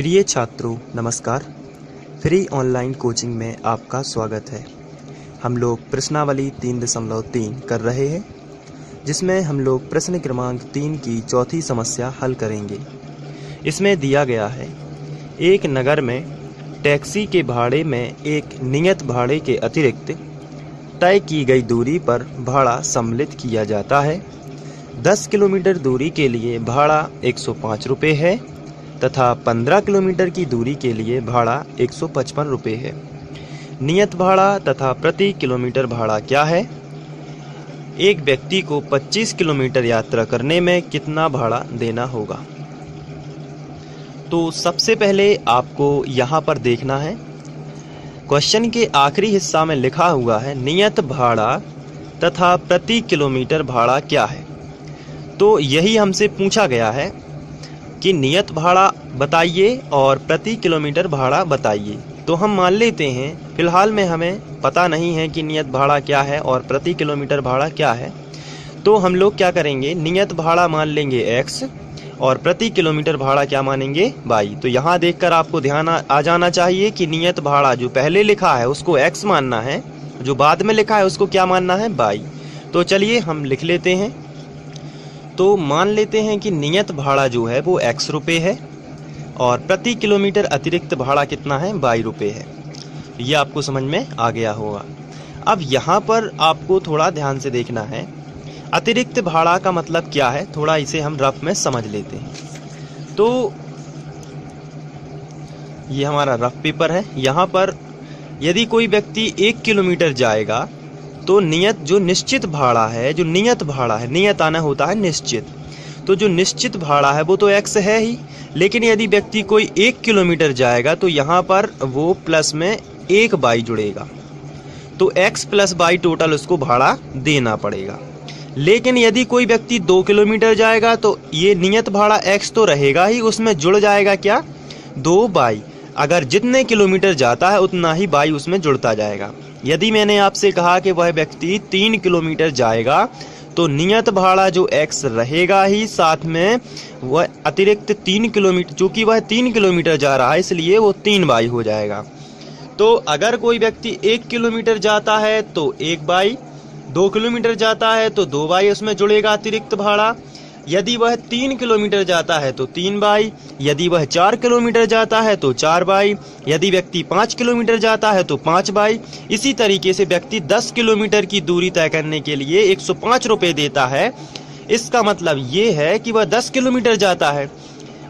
प्रिय छात्रों नमस्कार। फ्री ऑनलाइन कोचिंग में आपका स्वागत है। हम लोग प्रश्नावली 3.3 कर रहे हैं, जिसमें हम लोग प्रश्न क्रमांक 3 की चौथी समस्या हल करेंगे। इसमें दिया गया है, एक नगर में टैक्सी के भाड़े में एक नियत भाड़े के अतिरिक्त तय की गई दूरी पर भाड़ा सम्मिलित किया जाता है। 10 किलोमीटर दूरी के लिए भाड़ा 105 रुपये है तथा 15 किलोमीटर की दूरी के लिए भाड़ा 155 रुपये है। नियत भाड़ा तथा प्रति किलोमीटर भाड़ा क्या है? एक व्यक्ति को 25 किलोमीटर यात्रा करने में कितना भाड़ा देना होगा? तो सबसे पहले आपको यहाँ पर देखना है, क्वेश्चन के आखिरी हिस्सा में लिखा हुआ है नियत भाड़ा तथा प्रति किलोमीटर भाड़ा क्या है। तो यही हमसे पूछा गया है कि नियत भाड़ा बताइए और प्रति किलोमीटर भाड़ा बताइए। तो हम मान लेते हैं, फिलहाल में हमें पता नहीं है कि नियत भाड़ा क्या है और प्रति किलोमीटर भाड़ा क्या है। तो हम लोग क्या करेंगे, नियत भाड़ा मान लेंगे x और प्रति किलोमीटर भाड़ा क्या मानेंगे y। तो यहाँ देखकर आपको ध्यान आ जाना चाहिए कि नियत भाड़ा जो पहले लिखा है उसको x मानना है, जो बाद में लिखा है उसको क्या मानना है, y। तो चलिए हम लिख लेते हैं। तो मान लेते हैं कि नियत भाड़ा जो है वो x रुपये है और प्रति किलोमीटर अतिरिक्त भाड़ा कितना है, y रुपये है। ये आपको समझ में आ गया होगा। अब यहाँ पर आपको थोड़ा ध्यान से देखना है, अतिरिक्त भाड़ा का मतलब क्या है, थोड़ा इसे हम रफ में समझ लेते हैं। तो ये हमारा रफ पेपर है। यहाँ पर यदि कोई व्यक्ति 1 किलोमीटर जाएगा तो नियत जो निश्चित भाड़ा है, जो नियत भाड़ा है, नियत आना होता है निश्चित, तो जो निश्चित भाड़ा है वो तो x है ही। लेकिन यदि व्यक्ति कोई 1 किलोमीटर जाएगा तो यहाँ पर वो प्लस में 1 y जुड़ेगा, तो x प्लस y टोटल उसको भाड़ा देना पड़ेगा। लेकिन यदि कोई व्यक्ति 2 किलोमीटर जाएगा तो ये नियत भाड़ा x तो रहेगा ही, उसमें जुड़ जाएगा क्या, 2y। अगर जितने किलोमीटर जाता है उतना ही y उसमें जुड़ता जाएगा। यदि मैंने आपसे कहा कि वह व्यक्ति 3 किलोमीटर जाएगा तो नियत भाड़ा जो x रहेगा ही, साथ में वह अतिरिक्त 3 किलोमीटर, चूँकि वह 3 किलोमीटर जा रहा है इसलिए वो 3y हो जाएगा। तो अगर कोई व्यक्ति 1 किलोमीटर जाता है तो 1y, 2 किलोमीटर जाता है तो 2y उसमें जुड़ेगा अतिरिक्त भाड़ा। यदि वह 3 किलोमीटर जाता है तो 3y, यदि वह 4 किलोमीटर जाता है तो 4y, यदि व्यक्ति 5 किलोमीटर जाता है तो 5y। इसी तरीके से व्यक्ति 10 किलोमीटर की दूरी तय करने के लिए 105 रुपये देता है। इसका मतलब ये है कि वह 10 किलोमीटर जाता है,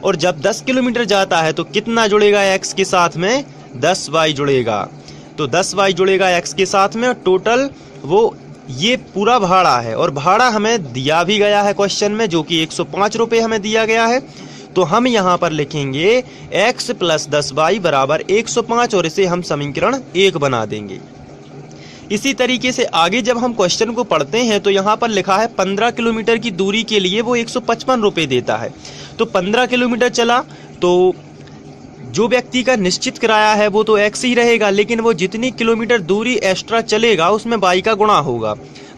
और जब 10 किलोमीटर जाता है तो कितना जुड़ेगा x के साथ में, 10y जुड़ेगा। तो 10y जुड़ेगा x के साथ में, टोटल वो ये पूरा भाड़ा है। और भाड़ा हमें दिया भी गया है क्वेश्चन में, जो कि 105 रुपये हमें दिया गया है। तो हम यहाँ पर लिखेंगे x प्लस 10y बराबर 105 और इसे हम समीकरण 1 बना देंगे। इसी तरीके से आगे जब हम क्वेश्चन को पढ़ते हैं तो यहाँ पर लिखा है 15 किलोमीटर की दूरी के लिए वो 155 रुपये देता है। तो 15 किलोमीटर चला तो जो व्यक्ति का निश्चित किराया है वो तो x ही रहेगा, लेकिन वो जितनी किलोमीटर दूरी एक्स्ट्रा चलेगा उसमें y का गुणा होगा।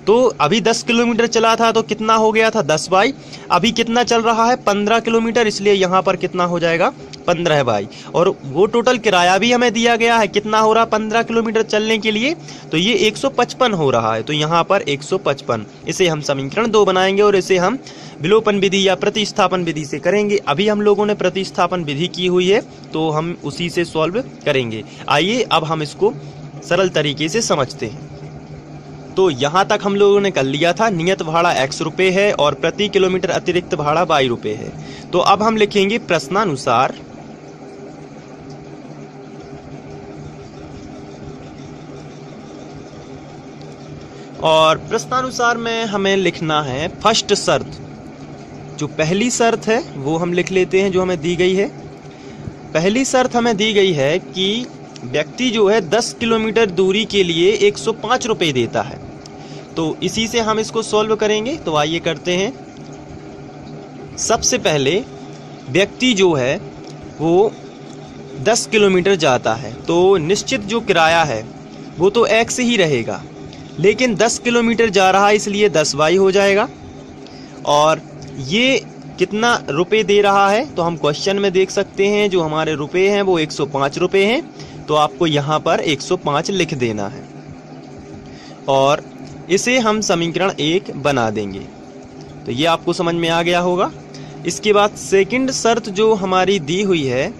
तो अभी 10 किलोमीटर चला था तो कितना हो गया था, 10y। अभी कितना चल रहा है, 15 किलोमीटर, इसलिए यहाँ पर कितना हो जाएगा, 15y। और वो टोटल किराया भी हमें दिया गया है, कितना हो रहा, 15 किलोमीटर चलने के लिए, तो ये 155 हो रहा है। तो यहाँ पर 155, इसे हम समीकरण 2 बनाएंगे और इसे हम विलोपन विधि या प्रतिस्थापन विधि से करेंगे। अभी हम लोगों ने प्रतिस्थापन विधि की हुई है तो हम उसी से सॉल्व करेंगे। आइए अब हम इसको सरल तरीके से समझते हैं। तो यहाँ तक हम लोगों ने कर लिया था, नियत भाड़ा x रुपये है और प्रति किलोमीटर अतिरिक्त भाड़ा y रुपये है। तो अब हम लिखेंगे प्रश्नानुसार और प्रश्नानुसार में हमें लिखना है फर्स्ट शर्त। जो पहली शर्त है वो हम लिख लेते हैं, जो हमें दी गई है। पहली शर्त हमें दी गई है कि व्यक्ति जो है 10 किलोमीटर दूरी के लिए 105 रुपये देता है। तो इसी से हम इसको सॉल्व करेंगे। तो आइए करते हैं। सबसे पहले व्यक्ति जो है वो 10 किलोमीटर जाता है तो निश्चित जो किराया है वो तो x ही रहेगा, लेकिन 10 किलोमीटर जा रहा है इसलिए 10y हो जाएगा। और ये कितना रुपए दे रहा है, तो हम क्वेश्चन में देख सकते हैं जो हमारे रुपए हैं वो 105 रुपए हैं, तो आपको यहाँ पर 105 लिख देना है और इसे हम समीकरण 1 बना देंगे। तो ये आपको समझ में आ गया होगा। इसके बाद सेकंड शर्त जो हमारी दी हुई है,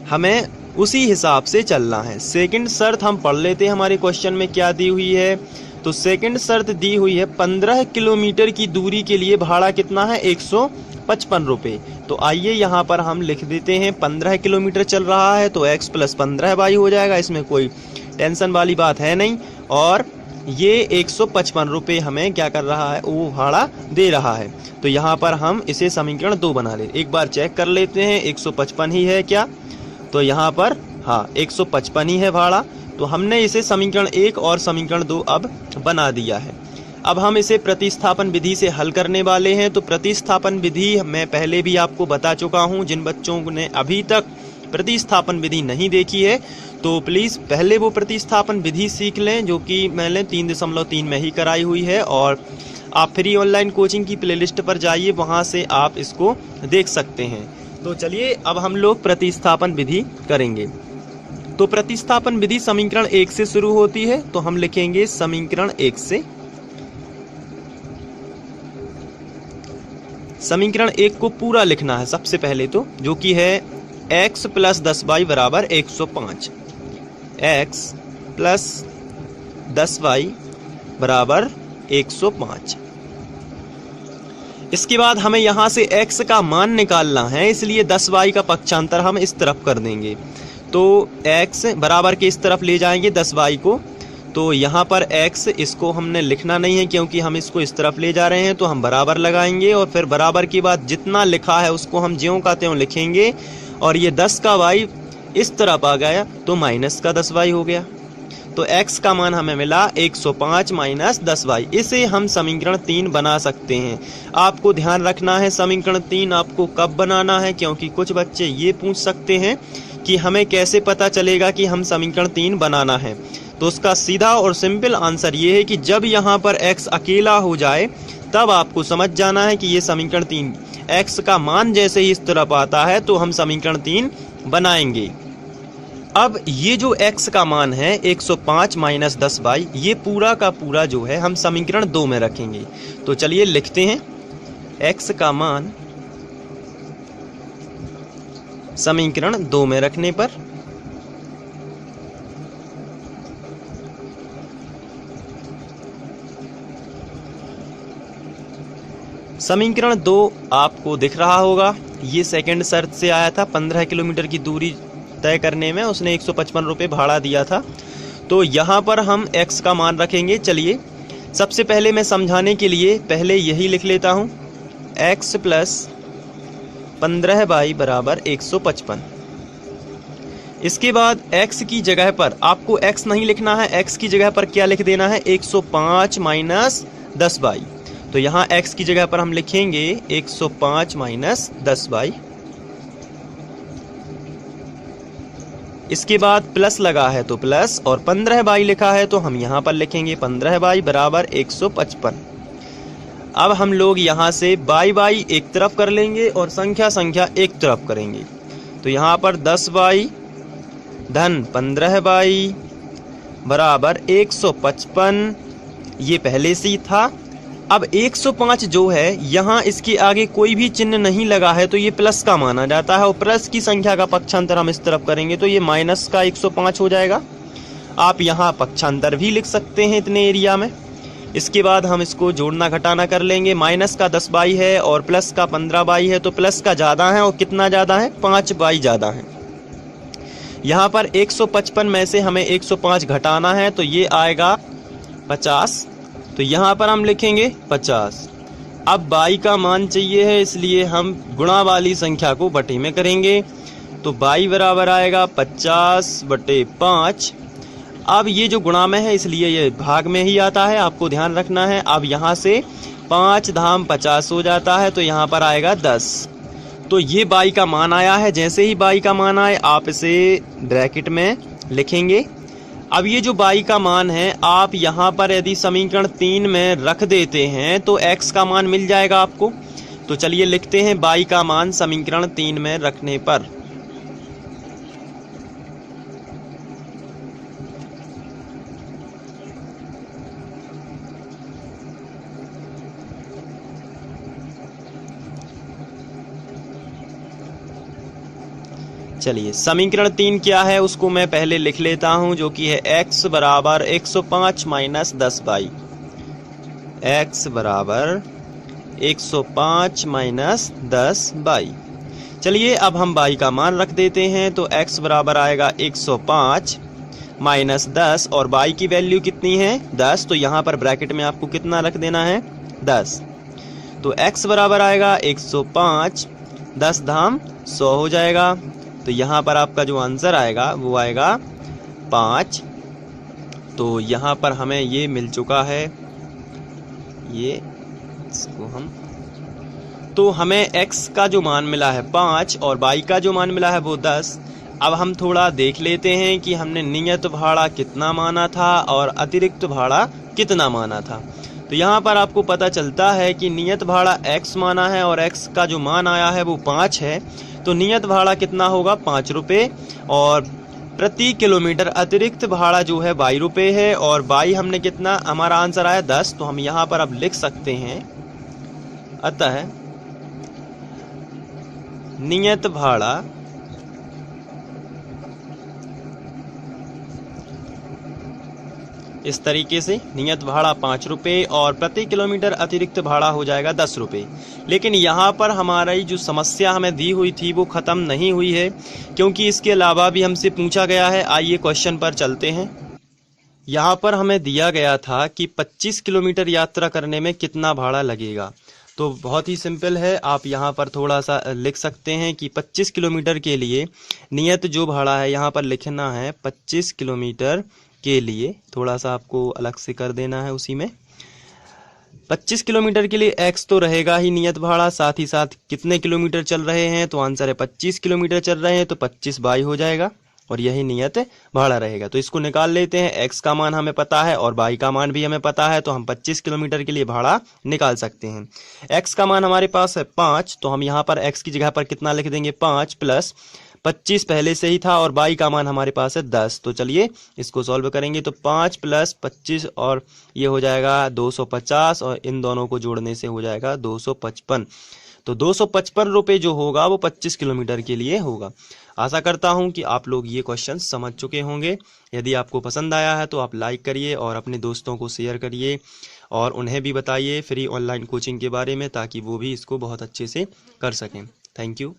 हमें उसी हिसाब से चलना है। सेकंड शर्त हम पढ़ लेते हैं हमारे क्वेश्चन में क्या दी हुई है। तो सेकंड शर्त दी हुई है 15 किलोमीटर की दूरी के लिए भाड़ा कितना है, 155 रुपये। तो आइए यहाँ पर हम लिख देते हैं 15 किलोमीटर चल रहा है तो x + 15y हो जाएगा, इसमें कोई टेंशन वाली बात है नहीं। और ये 155 रुपये हमें क्या कर रहा है, वो भाड़ा दे रहा है। तो यहाँ पर हम इसे समीकरण 2 बना ले। एक बार चेक कर लेते हैं 155 ही है क्या, तो यहाँ पर हाँ 155 ही है भाड़ा। तो हमने इसे समीकरण 1 और समीकरण 2 अब बना दिया है। अब हम इसे प्रतिस्थापन विधि से हल करने वाले हैं। तो प्रतिस्थापन विधि मैं पहले भी आपको बता चुका हूँ। जिन बच्चों ने अभी तक प्रतिस्थापन विधि नहीं देखी है तो प्लीज़ पहले वो प्रतिस्थापन विधि सीख लें, जो कि मैंने 3.3 में ही कराई हुई है। और आप फ्री ऑनलाइन कोचिंग की प्लेलिस्ट पर जाइए, वहाँ से आप इसको देख सकते हैं। तो चलिए अब हम लोग प्रतिस्थापन विधि करेंगे। तो प्रतिस्थापन विधि समीकरण 1 से शुरू होती है, तो हम लिखेंगे समीकरण 1 से। समीकरण 1 को पूरा लिखना है सबसे पहले, तो जो कि है x + 10y = 105। x + 10y = 105। इसके बाद हमें यहाँ से x का मान निकालना है, इसलिए 10y का पक्षांतर हम इस तरफ कर देंगे। तो x बराबर के इस तरफ ले जाएंगे 10y को। तो यहाँ पर x इसको हमने लिखना नहीं है क्योंकि हम इसको इस तरफ ले जा रहे हैं, तो हम बराबर लगाएंगे और फिर बराबर के बाद जितना लिखा है उसको हम ज्यों का त्यों लिखेंगे। और ये 10 का y इस तरफ आ गया तो माइनस का 10y हो गया। तो x का मान हमें मिला 105 - 10y। इसे हम समीकरण 3 बना सकते हैं। आपको ध्यान रखना है समीकरण 3 आपको कब बनाना है, क्योंकि कुछ बच्चे ये पूछ सकते हैं कि हमें कैसे पता चलेगा कि हम समीकरण 3 बनाना है। तो उसका सीधा और सिंपल आंसर ये है कि जब यहाँ पर x अकेला हो जाए तब आपको समझ जाना है कि ये समीकरण 3, x का मान जैसे ही इस तरफ आता है तो हम समीकरण 3 बनाएंगे। अब ये जो x का मान है 105 - 10y, ये पूरा का पूरा जो है हम समीकरण 2 में रखेंगे। तो चलिए लिखते हैं x का मान समीकरण 2 में रखने पर समीकरण 2 आपको दिख रहा होगा। ये सेकंड शर्त से आया था, 15 किलोमीटर की दूरी तय करने में उसने 155 रुपये भाड़ा दिया था। तो यहाँ पर हम x का मान रखेंगे। चलिए सबसे पहले मैं समझाने के लिए पहले यही लिख लेता हूँ, x + 15y = 155। इसके बाद x की जगह पर आपको x नहीं लिखना है, x की जगह पर क्या लिख देना है, 105 - 10y। तो यहाँ x की जगह पर हम लिखेंगे 105 - 10y। इसके बाद प्लस लगा है तो प्लस, और 15y लिखा है तो हम यहाँ पर लिखेंगे 15y = 155। अब हम लोग यहाँ से y एक तरफ कर लेंगे और संख्या एक तरफ करेंगे। तो यहाँ पर 10y धन 15y = 155, ये पहले से ही था। अब 105 जो है यहाँ इसके आगे कोई भी चिन्ह नहीं लगा है तो ये प्लस का माना जाता है, और प्लस की संख्या का पक्षांतर हम इस तरफ करेंगे तो ये माइनस का 105 हो जाएगा। आप यहाँ पक्षांतर भी लिख सकते हैं इतने एरिया में। इसके बाद हम इसको जोड़ना घटाना कर लेंगे। माइनस का 10y है और प्लस का 15y है, तो प्लस का ज़्यादा है और कितना ज़्यादा है, 5y ज़्यादा है। यहाँ पर 155 में से हमें 105 घटाना है तो ये आएगा 50। तो यहाँ पर हम लिखेंगे 50। अब y का मान चाहिए है, इसलिए हम गुणा वाली संख्या को बटे में करेंगे। तो y बराबर आएगा 50/5। अब ये जो गुणा में है इसलिए ये भाग में ही आता है, आपको ध्यान रखना है। अब यहाँ से 5 धाम 50 हो जाता है तो यहाँ पर आएगा 10। तो ये y का मान आया है। जैसे ही y का मान आए आप इसे ब्रैकेट में लिखेंगे। अब ये जो y का मान है आप यहाँ पर यदि समीकरण 3 में रख देते हैं तो x का मान मिल जाएगा आपको। तो चलिए लिखते हैं y का मान समीकरण 3 में रखने पर। चलिए समीकरण 3 क्या है उसको मैं पहले लिख लेता हूं, जो कि है x बराबर 105 माइनस 10y। x बराबर 105 माइनस 10y। चलिए अब हम y का मान रख देते हैं, तो x बराबर आएगा 105 माइनस 10 और y की वैल्यू कितनी है 10, तो यहाँ पर ब्रैकेट में आपको कितना रख देना है 10। तो x बराबर आएगा 105, 10 धाम 100 हो जाएगा। तो यहाँ पर आपका जो आंसर आएगा वो आएगा 5। तो यहाँ पर हमें ये मिल चुका है, ये इसको हम, तो हमें x का जो मान मिला है 5 और y का जो मान मिला है वो 10। अब हम थोड़ा देख लेते हैं कि हमने नियत भाड़ा कितना माना था और अतिरिक्त भाड़ा कितना माना था। तो यहाँ पर आपको पता चलता है कि नियत भाड़ा x माना है और x का जो मान आया है वो 5 है। तो नियत भाड़ा कितना होगा 5 रुपये और प्रति किलोमीटर अतिरिक्त भाड़ा जो है 22 रुपये है। और y हमने कितना, हमारा आंसर आया 10। तो हम यहाँ पर अब लिख सकते हैं, अतः नियत भाड़ा इस तरीके से, नियत भाड़ा 5 रुपये और प्रति किलोमीटर अतिरिक्त भाड़ा हो जाएगा 10 रुपये। लेकिन यहाँ पर हमारी जो समस्या हमें दी हुई थी वो ख़त्म नहीं हुई है, क्योंकि इसके अलावा भी हमसे पूछा गया है। आइए क्वेश्चन पर चलते हैं। यहाँ पर हमें दिया गया था कि 25 किलोमीटर यात्रा करने में कितना भाड़ा लगेगा। तो बहुत ही सिंपल है, आप यहाँ पर थोड़ा सा लिख सकते हैं कि 25 किलोमीटर के लिए नियत जो भाड़ा है यहाँ पर लिखना है 25 किलोमीटर के लिए, थोड़ा सा आपको अलग से कर देना है उसी में। 25 किलोमीटर के लिए x तो रहेगा ही नियत भाड़ा, साथ ही साथ कितने किलोमीटर चल रहे हैं, तो आंसर है 25 किलोमीटर चल रहे हैं, तो 25 बाई हो जाएगा और यही नियत भाड़ा रहेगा। तो इसको निकाल लेते हैं, x का मान हमें पता है और y का मान भी हमें पता है, तो हम 25 किलोमीटर के लिए भाड़ा निकाल सकते हैं। x का मान हमारे पास है 5, तो हम यहाँ पर x की जगह पर कितना लिख देंगे 5 प्लस 25 पहले से ही था और y का मान हमारे पास है 10। तो चलिए इसको सॉल्व करेंगे, तो 5 प्लस 25 और ये हो जाएगा 250 और इन दोनों को जोड़ने से हो जाएगा 255। तो 255 रुपये जो होगा वो 25 किलोमीटर के लिए होगा। आशा करता हूं कि आप लोग ये क्वेश्चन समझ चुके होंगे। यदि आपको पसंद आया है तो आप लाइक करिए और अपने दोस्तों को शेयर करिए और उन्हें भी बताइए फ्री ऑनलाइन कोचिंग के बारे में, ताकि वो भी इसको बहुत अच्छे से कर सकें। Thank you.